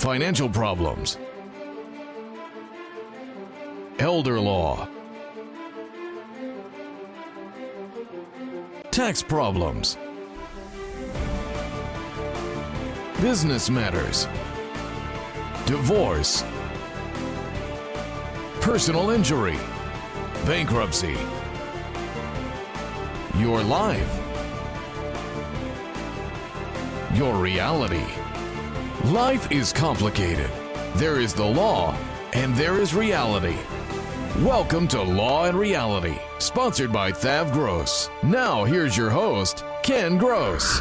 financial problems, elder law, tax problems, business matters, divorce, personal injury, bankruptcy, your life, your reality. Life is complicated. There is the law and there is reality. Welcome to Law and Reality, sponsored by Thav Gross. Now here's your host, Ken Gross.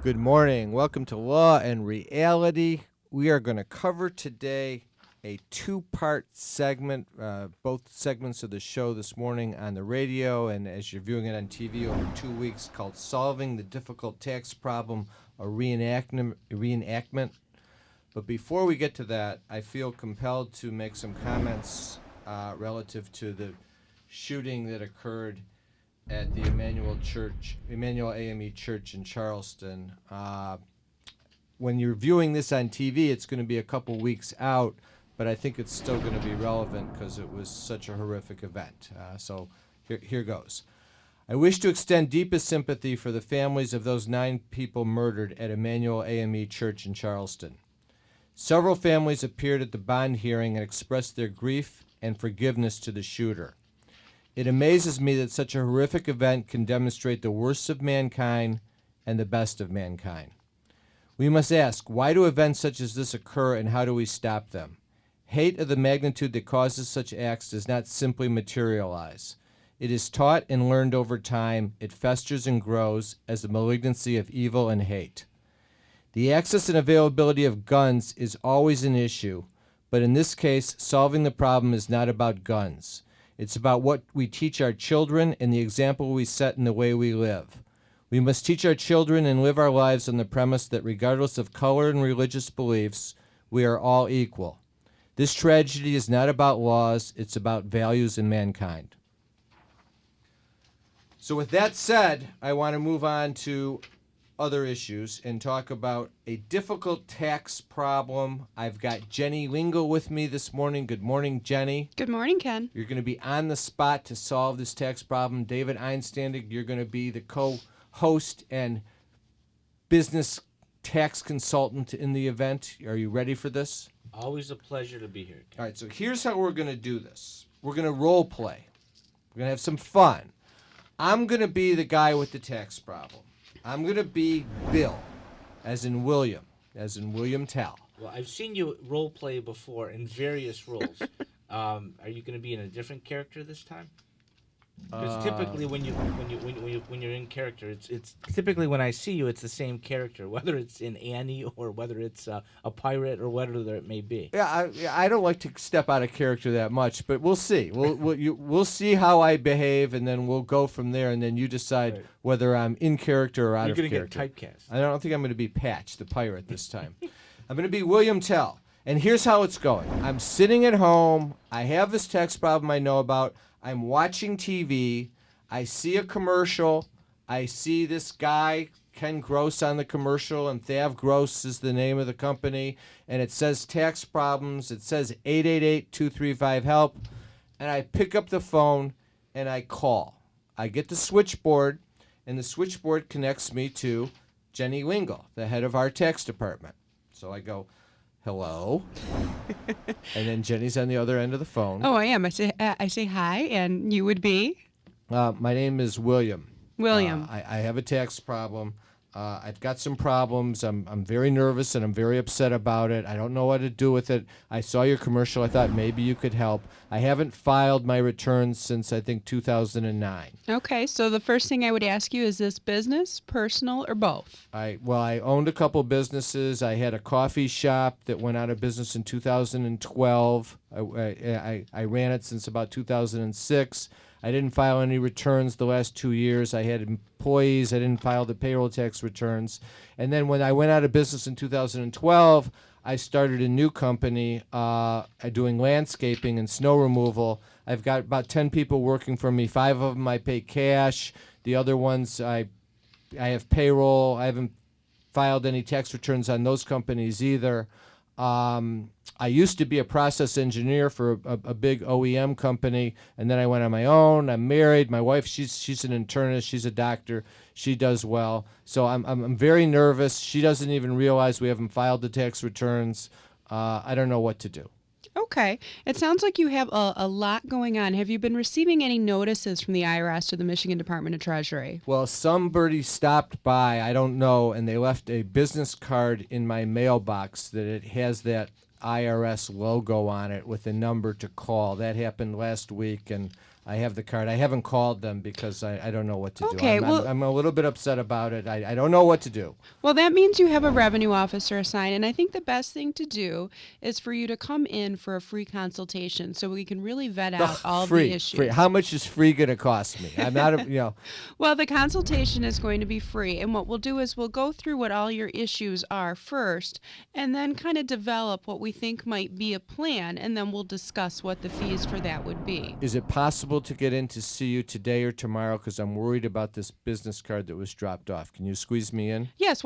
Good morning. Welcome to Law and Reality. We are going to cover today a two-part segment, both segments of the show this morning on the radio and as you're viewing it on TV over 2 weeks, called Solving the Difficult Tax Problem, a reenactment. But before we get to that, I feel compelled to make some comments relative to the shooting that occurred at the Emmanuel AME Church in Charleston. When you're viewing this on TV, it's going to be a couple weeks out, but I think it's still going to be relevant because it was such a horrific event. So here goes. I wish to extend deepest sympathy for the families of those 9 people murdered at Emmanuel AME Church in Charleston. Several families appeared at the bond hearing and expressed their grief and forgiveness to the shooter. It amazes me that such a horrific event can demonstrate the worst of mankind and the best of mankind. We must ask, why do events such as this occur and how do we stop them? Hate of the magnitude that causes such acts does not simply materialize. It is taught and learned over time. It festers and grows as a malignancy of evil and hate. The access and availability of guns is always an issue, but in this case, solving the problem is not about guns. It's about what we teach our children and the example we set in the way we live. We must teach our children and live our lives on the premise that regardless of color and religious beliefs, we are all equal. This tragedy is not about laws, it's about values in mankind. So with that said, I want to move on to other issues and talk about a difficult tax problem. I've got Jenny Lingle with me this morning. Good morning, Jenny. Good morning, Ken. You're going to be on the spot to solve this tax problem. David Einstandig, you're going to be the co-host and business tax consultant in the event. Are you ready for this? Always a pleasure to be here, Ken. All right, so here's how we're going to do this. We're going to role play. We're going to have some fun. I'm going to be the guy with the tax problem. I'm going to be Bill, as in William Tell. Well, I've seen you role play before in various roles. Are you going to be in a different character this time? Because typically when you're in character, it's typically when I see you, it's the same character, whether it's in Annie or whether it's a pirate or whatever it may be. Yeah, I don't like to step out of character that much, but we'll see. We'll see how I behave, and then we'll go from there, and then you decide whether I'm in character or out of character. You're going to get typecast. I don't think I'm going to be Patch, the pirate, this time. I'm going to be William Tell, and here's how it's going. I'm sitting at home. I have this tax problem I know about. I'm watching TV. I see a commercial. I see this guy, Ken Gross, on the commercial, and Thav Gross is the name of the company, and it says tax problems. It says 888-235-HELP, and I pick up the phone, and I call. I get the switchboard, and the switchboard connects me to Jenny Lingle, the head of our tax department. So I go, hello, and then Jenny's on the other end of the phone. Oh, I am. I say hi, and you would be? My name is William. William. I have a tax problem. I've got some problems. I'm very nervous and I'm very upset about it. I don't know what to do with it. I saw your commercial. I thought maybe you could help. I haven't filed my returns since, I think, 2009. Okay, so the first thing I would ask you, is this business, personal, or both? I owned a couple businesses. I had a coffee shop that went out of business in 2012. I ran it since about 2006. I didn't file any returns the last 2 years. I had employees. I didn't file the payroll tax returns. And then when I went out of business in 2012, I started a new company doing landscaping and snow removal. I've got about 10 people working for me. 5 of them I pay cash. The other ones I have payroll. I haven't filed any tax returns on those companies either. I used to be a process engineer for a big OEM company, and then I went on my own. I'm married. My wife, she's an internist. She's a doctor. She does well. So I'm very nervous. She doesn't even realize we haven't filed the tax returns. I don't know what to do. Okay. It sounds like you have a lot going on. Have you been receiving any notices from the IRS or the Michigan Department of Treasury? Well, somebody stopped by, I don't know, and they left a business card in my mailbox that it has that IRS logo on it with a number to call. That happened last week, and I have the card. I haven't called them because I don't know what to Okay, do. well- I'm a little bit upset about it. I don't know what to do. Well, that means you have a revenue officer assigned, and I think the best thing to do is for you to come in for a free consultation so we can really vet out all free, the issues. free. How much is free going to cost me? I'm not, Well, the consultation is going to be free, and what we'll do is we'll go through what all your issues are first, and then kind of develop what we think might be a plan, and then we'll discuss what the fees for that would be. Is it possible to get in to see you today or tomorrow? Because I'm worried about this business card that was dropped off. Can you squeeze me in? Yes.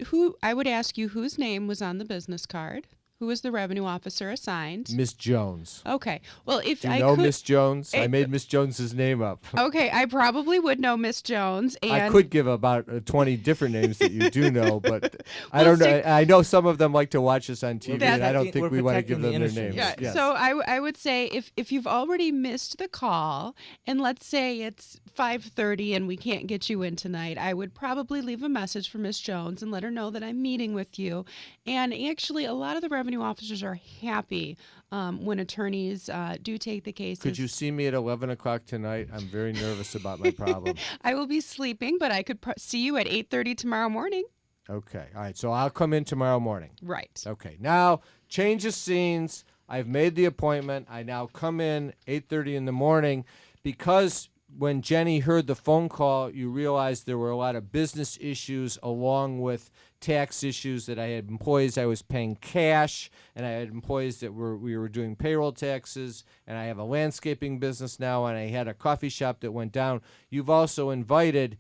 Who? I would ask you whose name was on the business card. Who was the revenue officer assigned? Miss Jones. Okay. Well, if Do you I know could, Miss Jones? I made Miss Jones's name up. Okay, I probably would know Miss Jones, and I could give about 20 different names that you do know, but I We'll don't know. stick- I know some of them like to watch us on TV, That's- and I don't We're think we want to give protecting them the their names. innocent. Yeah. Yes. So I would say if you've already missed the call, and let's say it's 5:30 and we can't get you in tonight, I would probably leave a message for Miss Jones and let her know that I'm meeting with you. And actually, a lot of the revenue officers are happy when attorneys do take the cases. Could you see me at 11 o'clock tonight? I'm very nervous about my problem. I will be sleeping, but I could see you at 8:30 tomorrow morning. Okay. All right. So I'll come in tomorrow morning. Right. Okay. Now, change of scenes. I've made the appointment. I now come in 8:30 in the morning because when Jenny heard the phone call, you realized there were a lot of business issues along with tax issues, that I had employees I was paying cash, and I had employees that we were doing payroll taxes, and I have a landscaping business now, and I had a coffee shop that went down. You've also invited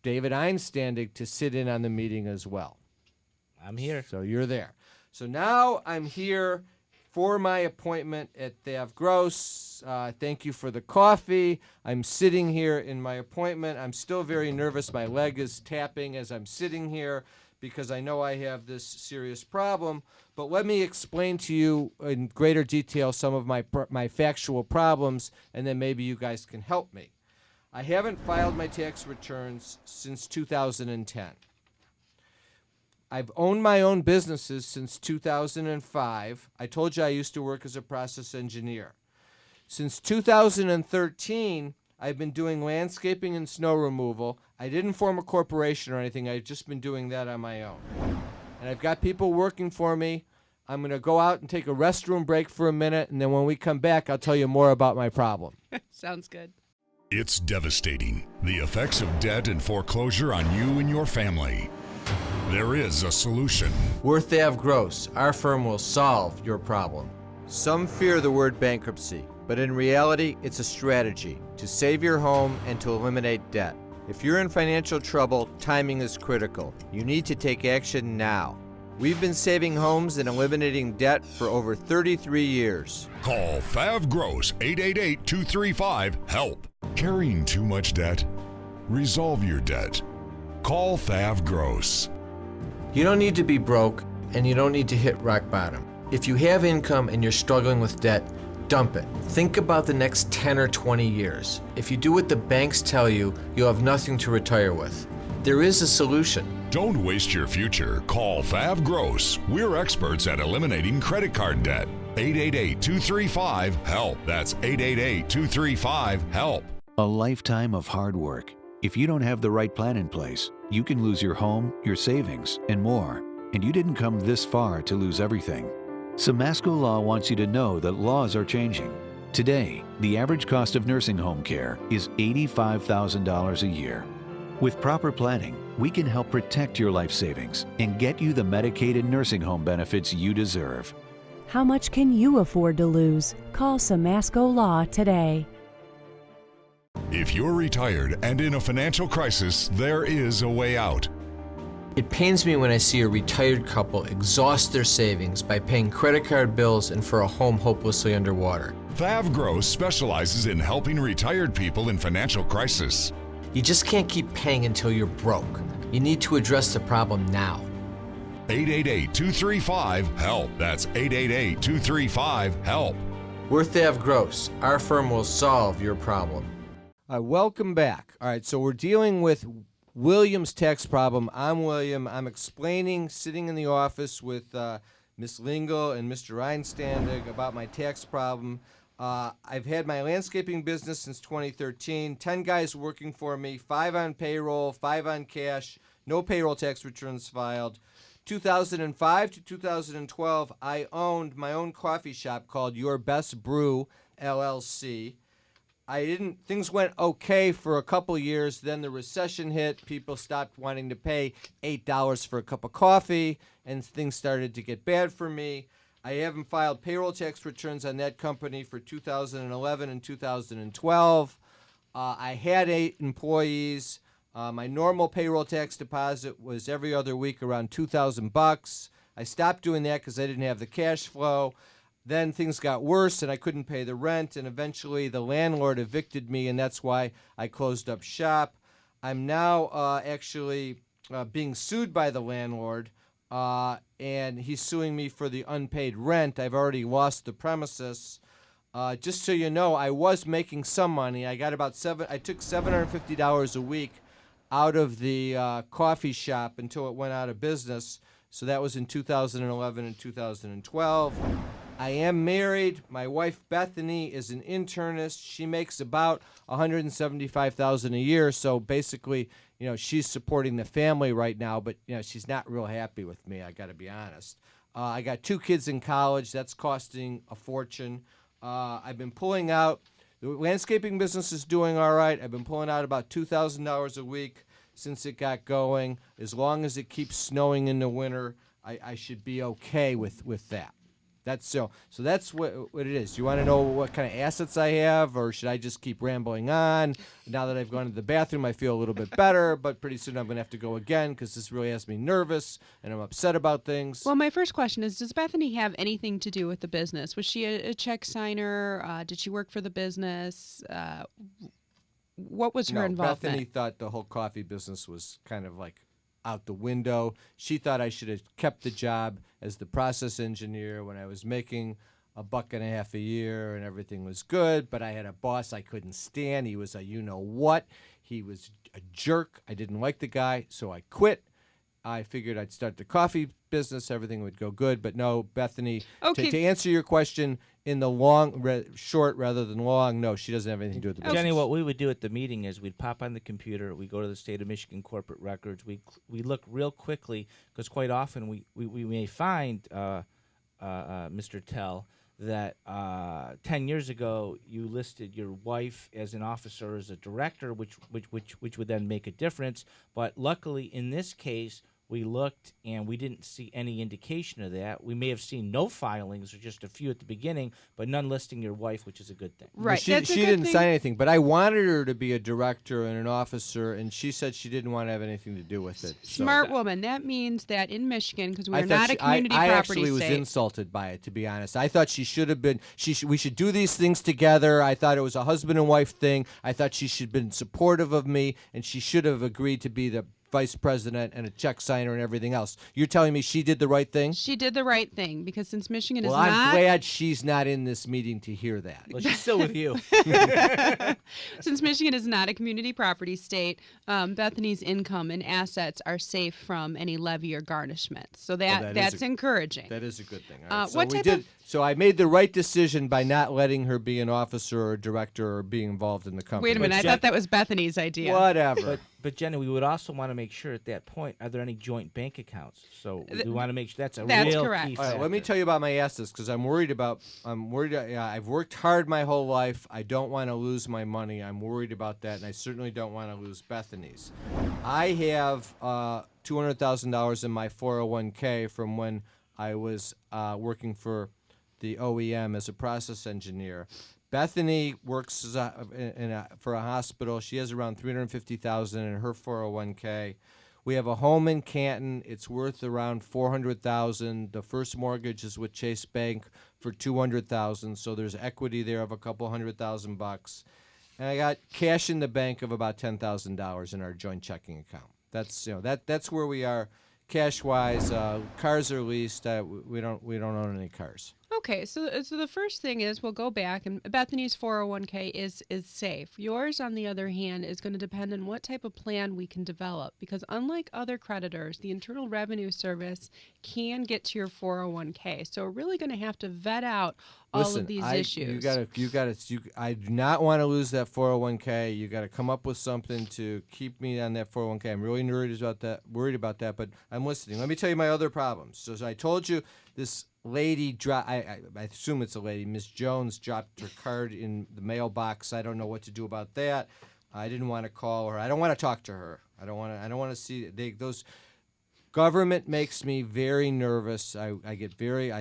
David Einstandig to sit in on the meeting as well. I'm here. So you're there. So now I'm here for my appointment at Thav Gross. Thank you for the coffee. I'm sitting here in my appointment. I'm still very nervous. My leg is tapping as I'm sitting here because I know I have this serious problem. But let me explain to you in greater detail some of my factual problems, and then maybe you guys can help me. I haven't filed my tax returns since 2010. I've owned my own businesses since 2005. I told you I used to work as a process engineer. Since 2013, I've been doing landscaping and snow removal. I didn't form a corporation or anything. I've just been doing that on my own. And I've got people working for me. I'm going to go out and take a restroom break for a minute, and then when we come back, I'll tell you more about my problem. Sounds good. It's devastating. The effects of debt and foreclosure on you and your family. There is a solution. We're Thav Gross. Our firm will solve your problem. Some fear the word bankruptcy, but in reality, it's a strategy to save your home and to eliminate debt. If you're in financial trouble, timing is critical. You need to take action now. We've been saving homes and eliminating debt for over 33 years. Call Thav Gross 888-235-HELP. Carrying too much debt? Resolve your debt. Call Thav Gross. You don't need to be broke, and you don't need to hit rock bottom. If you have income and you're struggling with debt, dump it. Think about the next 10 or 20 years. If you do what the banks tell you, you'll have nothing to retire with. There is a solution. Don't waste your future. Call Thav Gross. We're experts at eliminating credit card debt. 888-235-HELP. That's 888-235-HELP. A lifetime of hard work. If you don't have the right plan in place, you can lose your home, your savings, and more. And you didn't come this far to lose everything. Samasco Law wants you to know that laws are changing. Today, the average cost of nursing home care is $85,000 a year. With proper planning, we can help protect your life savings and get you the Medicaid and nursing home benefits you deserve. How much can you afford to lose? Call Samasco Law today. If you're retired and in a financial crisis, there is a way out. It pains me when I see a retired couple exhaust their savings by paying credit card bills and for a home hopelessly underwater. Thav Gross specializes in helping retired people in financial crisis. You just can't keep paying until you're broke. You need to address the problem now. 888-235-HELP. That's 888-235-HELP. We're Thav Gross. Our firm will solve your problem. Welcome back. All right, so we're dealing with William's tax problem. I'm William. I'm explaining, sitting in the office with Ms. Lingle and Mr. Einstandig about my tax problem. I've had my landscaping business since 2013, 10 guys working for me, 5 on payroll, 5 on cash, no payroll tax returns filed. 2005 to 2012, I owned my own coffee shop called Your Best Brew, LLC. Things went okay for a couple years. Then the recession hit. People stopped wanting to pay $8 for a cup of coffee, and things started to get bad for me. I haven't filed payroll tax returns on that company for 2011 and 2012. I had 8 employees. My normal payroll tax deposit was every other week around $2,000. I stopped doing that because I didn't have the cash flow. Then things got worse and I couldn't pay the rent, and eventually the landlord evicted me, and that's why I closed up shop. I'm now actually being sued by the landlord, and he's suing me for the unpaid rent. I've already lost the premises. Just so you know, I was making some money. I took $750 a week out of the coffee shop until it went out of business. So that was in 2011 and 2012. I am married. My wife Bethany is an internist. She makes about $175,000 a year. So basically, she's supporting the family right now, but she's not real happy with me. I got to be honest. I got 2 kids in college. That's costing a fortune. I've been pulling out. The landscaping business is doing all right. I've been pulling out about $2,000 a week since it got going. As long as it keeps snowing in the winter, I should be okay with that. That's that's what it is. You want to know what kind of assets I have, or should I just keep rambling on? Now that I've gone to the bathroom, I feel a little bit better, but pretty soon I'm going to have to go again because this really has me nervous and I'm upset about things. Well, my first question is, does Bethany have anything to do with the business? Was she a check signer? Did she work for the business? What was her involvement? Bethany thought the whole coffee business was kind of like out the window. She thought I should have kept the job as the process engineer when I was making $1.50 a year and everything was good, but I had a boss I couldn't stand. He was a you-know-what. He was a jerk. I didn't like the guy, so I quit. I figured I'd start the coffee business. Everything would go good. But no, Bethany, okay. to answer your question in the short rather than long, no, she doesn't have anything to do with the business. Jenny, what we would do at the meeting is we'd pop on the computer, we go to the State of Michigan corporate records, we look real quickly, because quite often we may find, Mr. Tell, that 10 years ago you listed your wife as an officer, as a director, which would then make a difference. But luckily in this case, we looked and we didn't see any indication of that. We may have seen no filings or just a few at the beginning, but none listing your wife, which is a good thing. Right. She didn't sign anything, but I wanted her to be a director and an officer, and she said she didn't want to have anything to do with it. Smart woman. That means that in Michigan, because we're not a community I property actually was state. insulted by it, to be honest. I thought she should have been. We should do these things together. I thought it was a husband and wife thing. I thought she should have been supportive of me, and she should have agreed to be the vice president and a check signer and everything else. You're telling me she did the right thing? She did the right thing, because since Michigan is not... Well, I'm glad she's not in this meeting to hear that. Well, she's still with you. Since Michigan is not a community property state, Bethany's income and assets are safe from any levy or garnishment. So that's encouraging. That is a good thing. So I made the right decision by not letting her be an officer or a director or being involved in the company. Wait a minute. I thought that was Bethany's idea. Whatever. But Jenny, we would also want to make sure at that point, are there any joint bank accounts? So we want to make sure that's real correct. key All right, factor. let me tell you about my assets, because I'm worried. I've worked hard my whole life. I don't want to lose my money. I'm worried about that, and I certainly don't want to lose Bethany's. I have $200,000 in my 401k from when I was working for the OEM as a process engineer. Bethany works for a hospital. She has around $350,000 in her 401k. We have a home in Canton. It's worth around $400,000. The first mortgage is with Chase Bank for $200,000, so there's equity there of a couple $100,000. And I got cash in the bank of about $10,000 in our joint checking account. That's where we are cash-wise. Cars are leased. We don't own any cars. Okay, so the first thing is we'll go back, and Bethany's 401k is safe. Yours, on the other hand, is going to depend on what type of plan we can develop, because unlike other creditors, the Internal Revenue Service can get to your 401k. So we're really going to have to vet out all of these issues. I do not want to lose that 401k. You got to come up with something to keep me on that 401k. I'm really worried about that, but I'm listening. Let me tell you my other problems. So as I told you, this lady I assume it's a lady, Miss Jones, dropped her card in the mailbox. I don't know what to do about that. I didn't want to call her. I don't want to talk to her. I don't want to see those. Government makes me very nervous. I get very.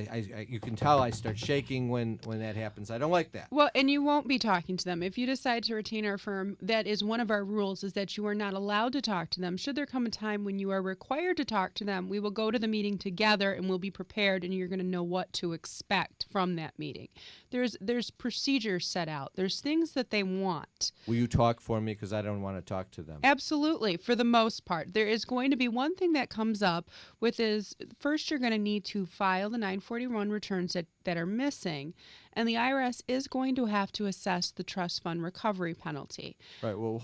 You can tell I start shaking when that happens. I don't like that. Well, and you won't be talking to them if you decide to retain our firm. That is one of our rules: is that you are not allowed to talk to them. Should there come a time when you are required to talk to them, we will go to the meeting together, and we'll be prepared, and you're going to know what to expect from that meeting. There's procedures set out. There's things that they want. Will you talk for me, because I don't want to talk to them? Absolutely, for the most part. There is going to be one thing that comes up with is, first you're going to need to file the 941 returns that are missing, and the IRS is going to have to assess the trust fund recovery penalty. Right. Well,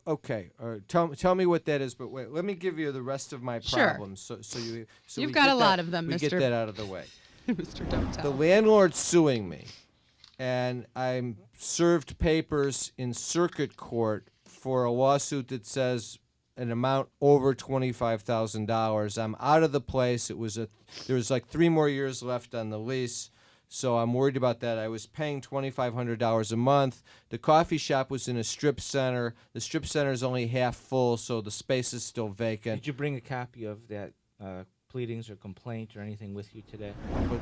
okay. Tell me what that is, but wait, let me give you the rest of my problems. Sure. So You've got a lot of them, Mr. We get that out of the way. Mr. Don't Tell. The landlord's suing me, and I'm served papers in circuit court for a lawsuit that says an amount over $25,000. I'm out of the place. There was like 3 more years left on the lease, so I'm worried about that. I was paying $2,500 a month. The coffee shop was in a strip center. The strip center is only half full, so the space is still vacant. Did you bring a copy of that pleadings or complaint or anything with you today? But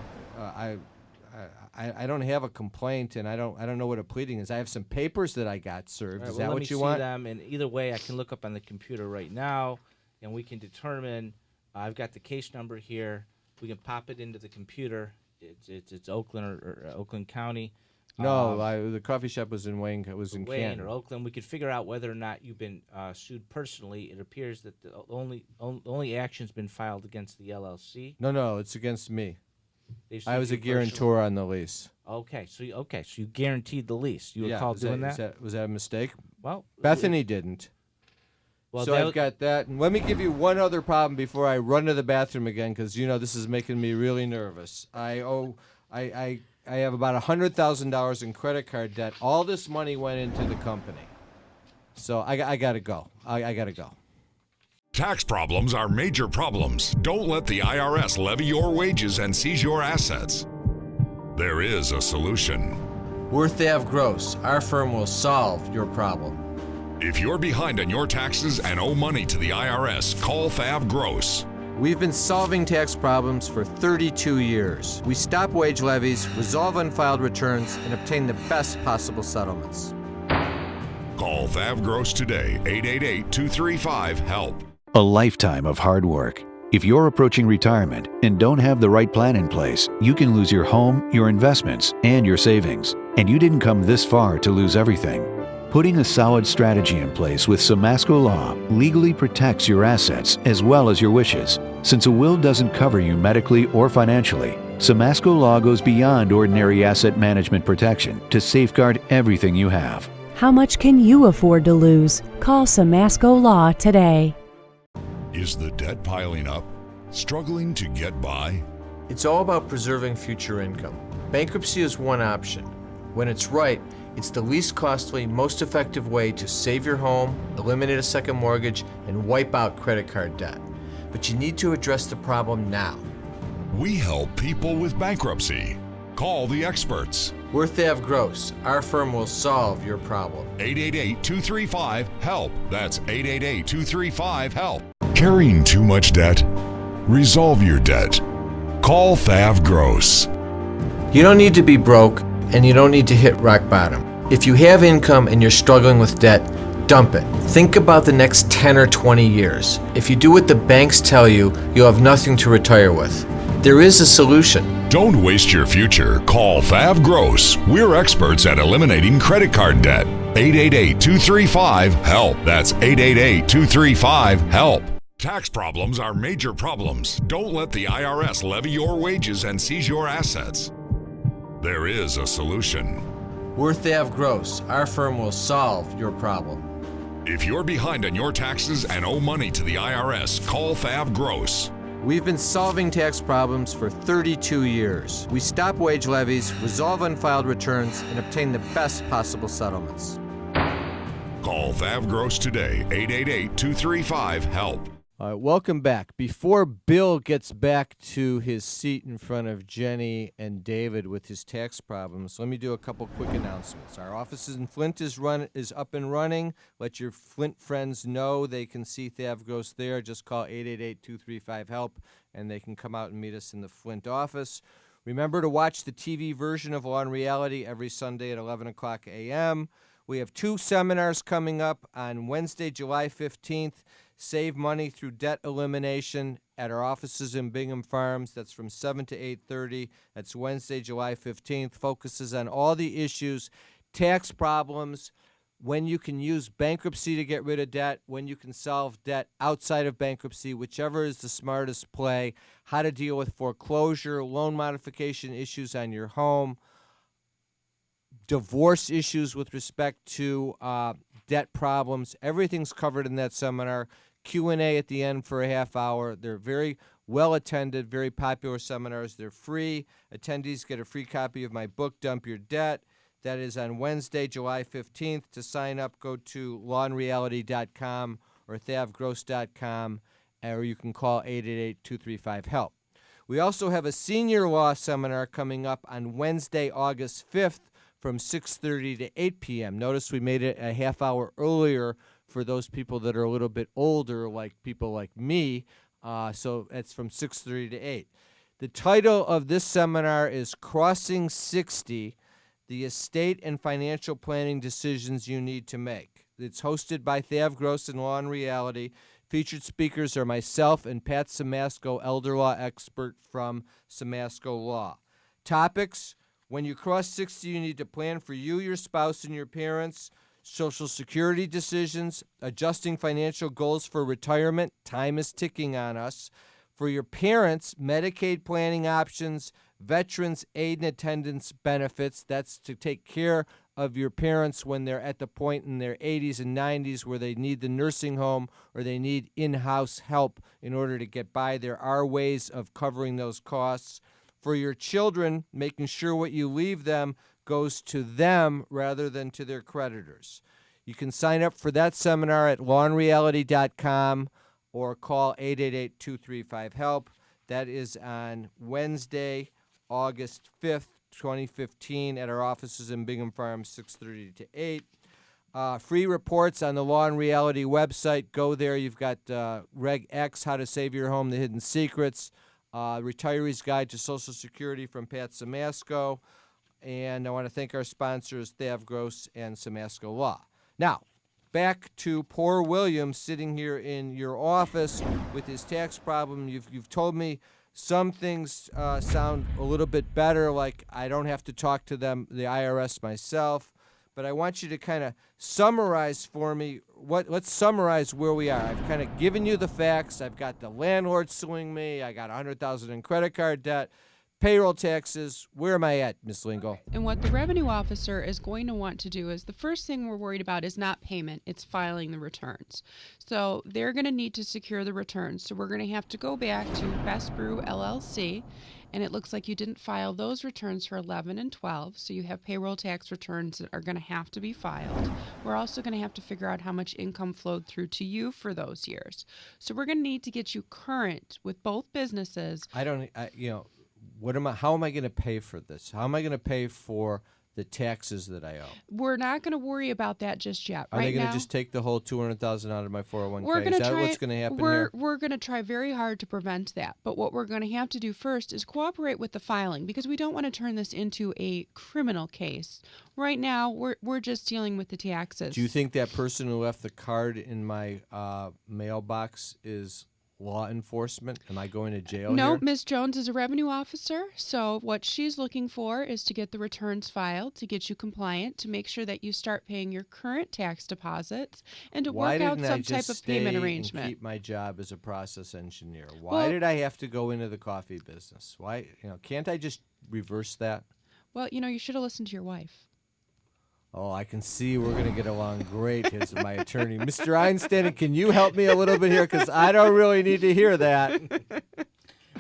I don't have a complaint, and I don't know what a pleading is. I have some papers that I got served. Right, is that what you want? Let me see them, and either way, I can look up on the computer right now, and we can determine. I've got the case number here. We can pop it into the computer. It's Oakland or Oakland County. No, the coffee shop was in Wayne. It was in Wayne Canton. or Oakland. We could figure out whether or not you've been sued personally. It appears that the only action's been filed against the LLC. No, it's against me. I was a guarantor on the lease. Okay, so you guaranteed the lease. You recall doing that? Was that a mistake? Well, Bethany didn't. Well, so I've got that. And let me give you one other problem before I run to the bathroom again, because this is making me really nervous. I have about $100,000 in credit card debt. All this money went into the company, so I gotta go. I gotta go. Tax problems are major problems. Don't let the IRS levy your wages and seize your assets. There is a solution. Worth Ave Gross. Our firm will solve your problem. If you're behind on your taxes and owe money to the IRS, call Fav Gross. We've been solving tax problems for 32 years. We stop wage levies, resolve unfiled returns, and obtain the best possible settlements. Call Fav Gross today, 888-235-HELP. A lifetime of hard work. If you're approaching retirement and don't have the right plan in place, you can lose your home, your investments, and your savings. And you didn't come this far to lose everything. Putting a solid strategy in place with Samasco Law legally protects your assets as well as your wishes. Since a will doesn't cover you medically or financially, Samasco Law goes beyond ordinary asset management protection to safeguard everything you have. How much can you afford to lose? Call Samasco Law today. Is the debt piling up? Struggling to get by? It's all about preserving future income. Bankruptcy is one option. When it's right, it's the least costly, most effective way to save your home, eliminate a second mortgage, and wipe out credit card debt. But you need to address the problem now. We help people with bankruptcy. Call the experts. Worth Ave Gross. Our firm will solve your problem. 888-235-HELP. That's 888-235-HELP. Carrying too much debt? Resolve your debt. Call Fav Gross. You don't need to be broke, and you don't need to hit rock bottom. If you have income and you're struggling with debt, dump it. Think about the next 10 or 20 years. If you do what the banks tell you, you'll have nothing to retire with. There is a solution. Don't waste your future. Call Fav Gross. We're experts at eliminating credit card debt. 888-235-HELP. That's 888-235-HELP. Tax problems are major problems. Don't let the IRS levy your wages and seize your assets. There is a solution. We're Thav Gross. Our firm will solve your problem. If you're behind on your taxes and owe money to the IRS, call Thav Gross. We've been solving tax problems for 32 years. We stop wage levies, resolve unfiled returns, and obtain the best possible settlements. Call Thav Gross today, 888-235-HELP. All right, welcome back. Before Bill gets back to his seat in front of Jenny and David with his tax problems, let me do a couple quick announcements. Our office in Flint is up and running. Let your Flint friends know they can see Thav Gross there. Just call 888-235-HELP, and they can come out and meet us in the Flint office. Remember to watch the TV version of Law and Reality every Sunday at 11 o'clock a.m. We have 2 seminars coming up on Wednesday, July 15th. Save money through debt elimination at our offices in Bingham Farms. That's from 7 to 8:30. That's Wednesday, July 15th. Focuses on all the issues, tax problems, when you can use bankruptcy to get rid of debt, when you can solve debt outside of bankruptcy, whichever is the smartest play, how to deal with foreclosure, loan modification issues on your home, divorce issues with respect to debt problems. Everything's covered in that seminar. Q&A at the end for a half hour. They're very well attended, very popular seminars. They're free. Attendees get a free copy of my book, Dump Your Debt. That is on Wednesday, July 15th. To sign up, go to lawandreality.com or thavgross.com, or you can call 888-235-HELP. We also have a senior law seminar coming up on Wednesday, August 5th from 6:30 to 8 p.m. Notice we made it a half hour earlier for those people that are a little bit older, like people like me. So it's from 6:30 to 8. The title of this seminar is Crossing 60, the Estate and Financial Planning Decisions You Need to Make. It's hosted by Thav Gross and Law and Reality. Featured speakers are myself and Pat Samasco, elder law expert from Samasco Law. Topics: when you cross 60, you need to plan for you, your spouse, and your parents. Social Security decisions, adjusting financial goals for retirement. Time is ticking on us. For your parents, Medicaid planning options, Veterans Aid and Attendance benefits. That's to take care of your parents when they're at the point in their 80s and 90s where they need the nursing home or they need in-house help in order to get by. There are ways of covering those costs. For your children, making sure what you leave them goes to them rather than to their creditors. You can sign up for that seminar at lawandreality.com or call 888-235-HELP. That is on Wednesday, August 5th, 2015 at our offices in Bingham Farms, 6:30 to 8. Free reports on the Law and Reality website. Go there. You've got Reg X, How to Save Your Home, The Hidden Secrets, Retiree's Guide to Social Security from Pat Samasco. And I want to thank our sponsors, Thav Gross and Samasco Law. Now, back to poor William sitting here in your office with his tax problem. You've told me some things sound a little bit better, like I don't have to talk to them, the IRS, myself. But I want you to kind of summarize for me. Let's summarize where we are. I've kind of given you the facts. I've got the landlord suing me. I got $100,000 in credit card debt. Payroll taxes. Where am I at, Ms. Lingle? And what the revenue officer is going to want to do is the first thing we're worried about is not payment, it's filing the returns. So they're going to need to secure the returns. So we're going to have to go back to Best Brew LLC, and it looks like you didn't file those returns for 11 and 12, so you have payroll tax returns that are going to have to be filed. We're also going to have to figure out how much income flowed through to you for those years. So we're going to need to get you current with both businesses. How am I going to pay for this? How am I going to pay for the taxes that I owe. We're not going to worry about that just yet. Are right they going now, to just take the whole $200,000 out of my 401k? we're going Is to that try. what's going to happen here? We're going to try very hard to prevent that. But what we're going to have to do first is cooperate with the filing, because we don't want to turn this into a criminal case. Right now, we're just dealing with the taxes. Do you think that person who left the card in my mailbox is law enforcement? Am I going to jail No, here? Ms. Jones is a revenue officer, so what she's looking for is to get the returns filed, to get you compliant, to make sure that you start paying your current tax deposits, and to Why work out didn't I some just type of stay payment and arrangement. keep my job as a process engineer? Why Well- did I have to go into the coffee business? Why, can't I just reverse that? Well, you should have listened to your wife. Oh, I can see we're going to get along great as my attorney. Mr. Einstein, can you help me a little bit here? Because I don't really need to hear that.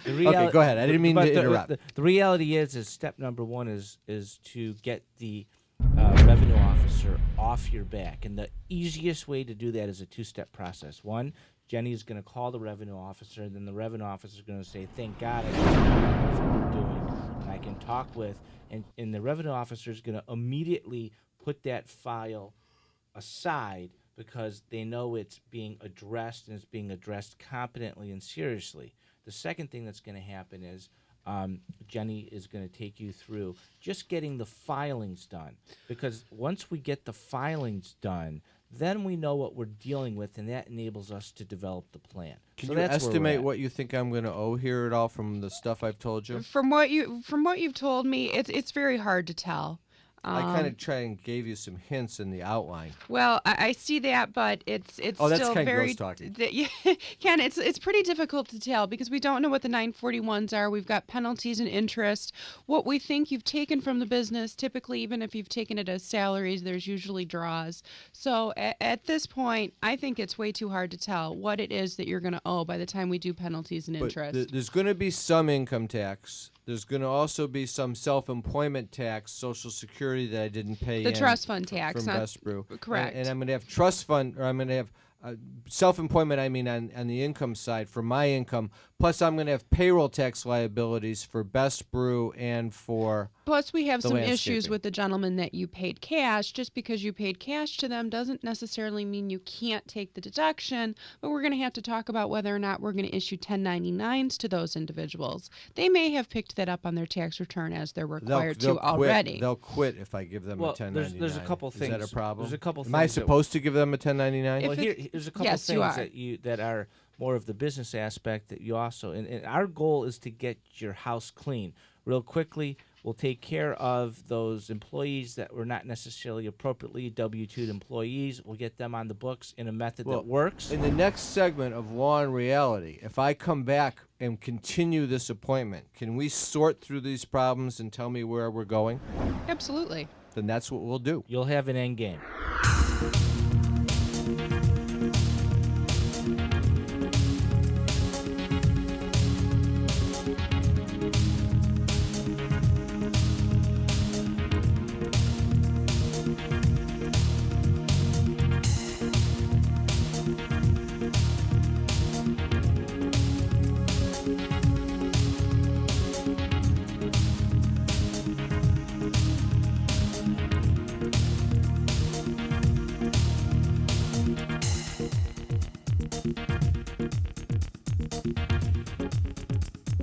Okay, go ahead. I didn't mean but to interrupt. The reality is step number one is to get the revenue officer off your back. And the easiest way to do that is a two-step process. One, Jenny is going to call the revenue officer, and then the revenue officer is going to say, thank God I just know what I'm doing, and I can talk with. And the revenue officer is going to immediately put that file aside because they know it's being addressed, and it's being addressed competently and seriously. The second thing that's going to happen is Jenny is going to take you through just getting the filings done, because once we get the filings done, then we know what we're dealing with, and that enables us to develop the plan. Can So you that's where we're estimate at. what you think I'm going to owe here at all from the stuff I've told you? From what you've told me, it's very hard to tell. I kind of tried and gave you some hints in the outline. Well, I see that, but it's Oh, that's still kinda very gross talking. Ken, it's pretty difficult to tell because we don't know what the 941s are. We've got penalties and interest. What we think you've taken from the business, typically, even if you've taken it as salaries, there's usually draws. So at this point, I think it's way too hard to tell what it is that you're going to owe by the time we do penalties and But interest. there's going to be some income tax. There's going to also be some self-employment tax, Social Security that I didn't pay The in trust fund tax, from not- Best Brew. correct. And I'm going to have trust fund, or I'm going to have self-employment, I mean, on the income side for my income. Plus, I'm going to have payroll tax liabilities for Best Brew and for... Plus, we have the some issues landscaping. with the gentleman that you paid cash. Just because you paid cash to them doesn't necessarily mean you can't take the deduction, but we're going to have to talk about whether or not we're going to issue 1099s to those individuals. They may have picked that up on their tax return as they're required to already. They'll quit if I give them a Well, 1099. there's a couple Is things. that a problem? There's a couple Am I things that- supposed to give them a 1099? Well, If here's a couple yes, you things are. that are more of the business aspect that you also, and our goal is to get your house clean. Real quickly, we'll take care of those employees that were not necessarily appropriately W-2'd employees. We'll get them on the books in a method Well, that works. In the next segment of Law and Reality, if I come back and continue this appointment, can we sort through these problems and tell me where we're going? Absolutely. Then that's what we'll do. You'll have an end game.